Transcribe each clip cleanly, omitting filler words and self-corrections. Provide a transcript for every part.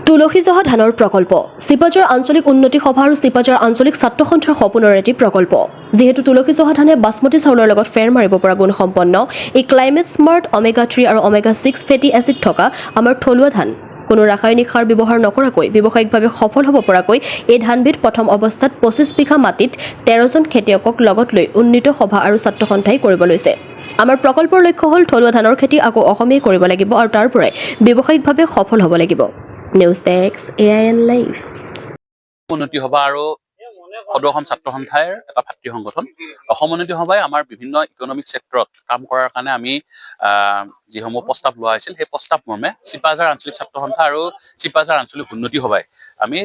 তুলসী জহা ধানৰ প্ৰকল্প চিপাঝাৰ আঞ্চলিক উন্নতি সভা আৰু চিপাঝাৰ আঞ্চলিক ছাত্ৰ সন্থাৰ সপোনৰ এটি প্ৰকল্প। যিহেতু তুলসী জহা ধানে বাছমতী চাউলৰ লগত ফেৰ মাৰিব পৰা গুণসম্পন্ন এই ক্লাইমেট স্মাৰ্ট omega-3 আৰু omega-6 ফেটি এচিড থকা আমাৰ থলুৱা ধান কোনো ৰাসায়নিক সাৰ ব্যৱহাৰ নকৰাকৈ ব্যৱসায়িকভাৱে সফল হ'ব পৰাকৈ এই ধানবিধ প্ৰথম অৱস্থাত 25 বিঘা মাটিত 13জন খেতিয়কক লগত লৈ উন্নীত সভা আৰু ছাত্ৰ সন্থাই কৰিব লৈছে। আমাৰ প্ৰকল্পৰ লক্ষ্য হ'ল থলুৱা ধানৰ খেতি আকৌ অসমীয়াই কৰিব লাগিব আৰু তাৰ পৰাই ব্যৱসায়িকভাৱে সফল হ'ব লাগিব। News desk AIN live. উন্নতি সভা আৰু সদৌ অসম ছাত্ৰ সন্থাৰ এটা ভাতৃ সংগঠন। অসম উন্নতি সভাই আমাৰ বিভিন্ন ইকনমিক চেক্টৰত কাম কৰাৰ কাৰণে আমি যিসমূহ প্ৰস্তাৱ লোৱা হৈছিল সেই প্ৰস্তাৱ মৰ্মে চিপাঝাৰ আঞ্চলিক ছাত্ৰ সন্থা আৰু চিপাঝাৰ আঞ্চলিক উন্নতি সভাই আমি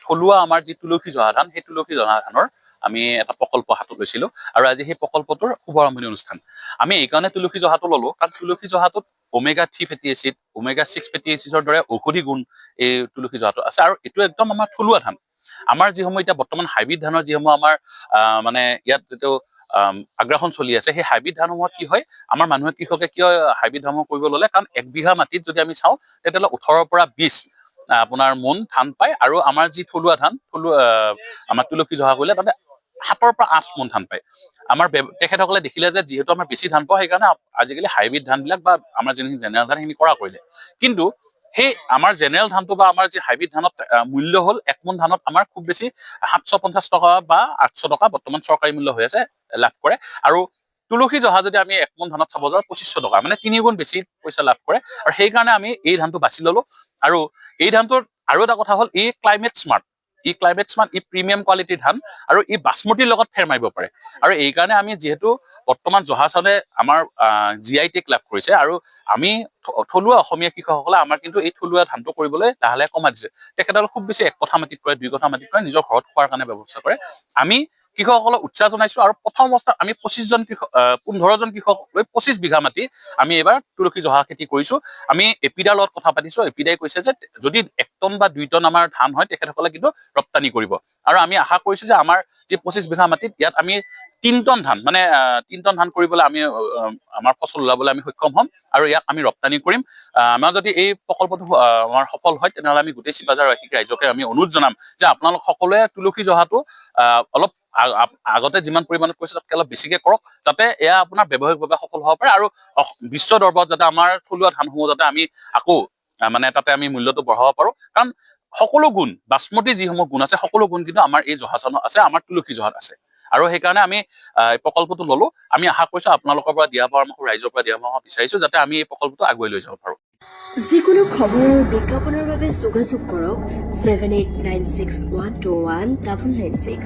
থলুৱা আমাৰ যি তুলসী জহা ধান সেই তুলসী জহা ধানৰ আমি এটা প্ৰকল্প হাতত লৈছিলো আৰু আজি সেই প্ৰকল্পটোৰ শুভাৰম্ভণি অনুষ্ঠান। আমি এইকাৰণে তুলসী জহাটো ললো কাৰণ তুলসী জহাটোত omega-3 ফেটি এচিড omega-6 ফেটি এচিডৰ দৰে ঔষধি গুণ এই তুলসী জহাটো আছে আৰু এইটো একদম আমাৰ থলুৱা ধান। আমাৰ যিসমূহ এতিয়া বৰ্তমান হাইব্ৰিড ধানৰ যিসমূহ আমাৰ মানে ইয়াত যিটো আগ্ৰাসন চলি আছে সেই হাইব্ৰিড ধানসমূহত কি হয় আমাৰ মানুহে কৃষকে কিয় হাইব্ৰিড ধানসমূহ কৰিব ল'লে কাৰণ 1 বিঘা মাটিত যদি আমি চাওঁ তেতিয়াহ'লে 18 পৰা 20 আপোনাৰ মোন ধান পায় আৰু আমাৰ যি থলুৱা ধান আমাৰ তুলসী জহা কৰিলে তাতে 7 পৰা 8 মোন ধান পায়। আমাৰ তেখেতসকলে দেখিলে যে যিহেতু আমাৰ বেছি ধান পাওঁ সেইকাৰণে আজিকালি হাইব্ৰিড ধানবিলাক বা আমাৰ যিখিনি জেনেৰেল ধান সেইখিনি কৰা কৰিলে। কিন্তু সেই আমাৰ জেনেৰেল ধানটো বা আমাৰ যি হাইব্ৰিড ধানত মূল্য হ'ল 1 মোন ধানত আমাৰ খুব বেছি 750 টকা বা 800 টকা বৰ্তমান চৰকাৰী মূল্য হৈ আছে লাভ কৰে আৰু তুলসী জহা যদি আমি 1 মোন ধানত চাব যাওঁ 2500 টকা মানে 3 গুণ বেছি পইচা লাভ কৰে আৰু সেইকাৰণে আমি এই ধানটো বাছি ললো আৰু এই ধানটোৰ আৰু এটা কথা হ'ল ই ক্লাইমেট স্মাৰ্ট ই প্ৰিমিয়াম কোৱালিটিৰ ধান আৰু ই বাছমতীৰ লগত ফেৰ মাৰিব পাৰে আৰু এই কাৰণে আমি যিহেতু বৰ্তমান জহা চাউলে আমাৰ GI টেগ লাভ কৰিছে আৰু আমি থলুৱা অসমীয়া কৃষকসকলে আমাৰ কিন্তু এই থলুৱা ধানটো কৰিবলৈ লাহে লাহে কমাই দিছে। তেখেতসকলে খুব বেছি 1 কঠা মাটিত কৰে 2 কঠা মাটিত কৰে নিজৰ ঘৰত খোৱাৰ কাৰণে ব্যৱস্থা কৰে। আমি কৃষকসকলক উৎসাহ জনাইছো আৰু প্ৰথম অৱস্থাত আমি 15 জন কৃষক লৈ 25 বিঘা মাটি আমি এইবাৰ তুলসী জহা খেতি কৰিছো। আমি এপিডাৰ লগত কথা পাতিছো, এপিডাই কৈছে যে যদি 1 টন বা 2 টন আমাৰ ধান হয় তেখেতসকলে কিন্তু ৰপ্তানি কৰিব আৰু আমি আশা কৰিছো যে আমাৰ যি 25 বিঘা মাটিত ইয়াত আমি 3 টন ধান মানে 3 টন ধান কৰিবলৈ আমি আমাৰ ফচল ওলাবলৈ আমি সক্ষম হ'ম আৰু ইয়াক আমি ৰপ্তানি কৰিম। আমাৰ যদি এই প্ৰকল্পটো আমাৰ সফল হয় তেনেহ'লে আমি গোটেই চিপাঝাৰ ৰাইজকে আমি অনুৰোধ জনাম যে আপোনালোক সকলোৱে তুলসী জহাটো অলপ আগতে যিমান পৰিমাণত কৰিছে তাতকৈ অলপ বেছিকে কৰক যাতে এয়া আপোনাৰ ব্যৱসায়িকভাৱে সফল হ'ব পাৰে আৰু বিশ্ব দৰবাৰত যাতে আমাৰ থলুৱা ধানসমূহ যাতে আমি আকৌ মানে তাতে আমি মূল্যটো বঢ়াব পাৰো কাৰণ সকলো গুণ বাছমতী যিসমূহ গুণ আছে সকলো গুণ কিন্তু আমাৰ এই জহা চাউলত আছে, আমাৰ তুলসী জহাত আছে আৰু সেইকাৰণে আমি এই প্ৰকল্পটো ললো। আমি আশা কৰিছো আপোনালোকৰ পৰা দিয়া পৰামৰ্শ ৰাইজৰ পৰা দিয়া পৰামৰ্শ বিচাৰিছো যাতে আমি এই প্ৰকল্পটো আগুৱাই লৈ যাব পাৰো। যিকোনো খবৰ বিজ্ঞাপনৰ বাবে যোগাযোগ কৰক 7896121996।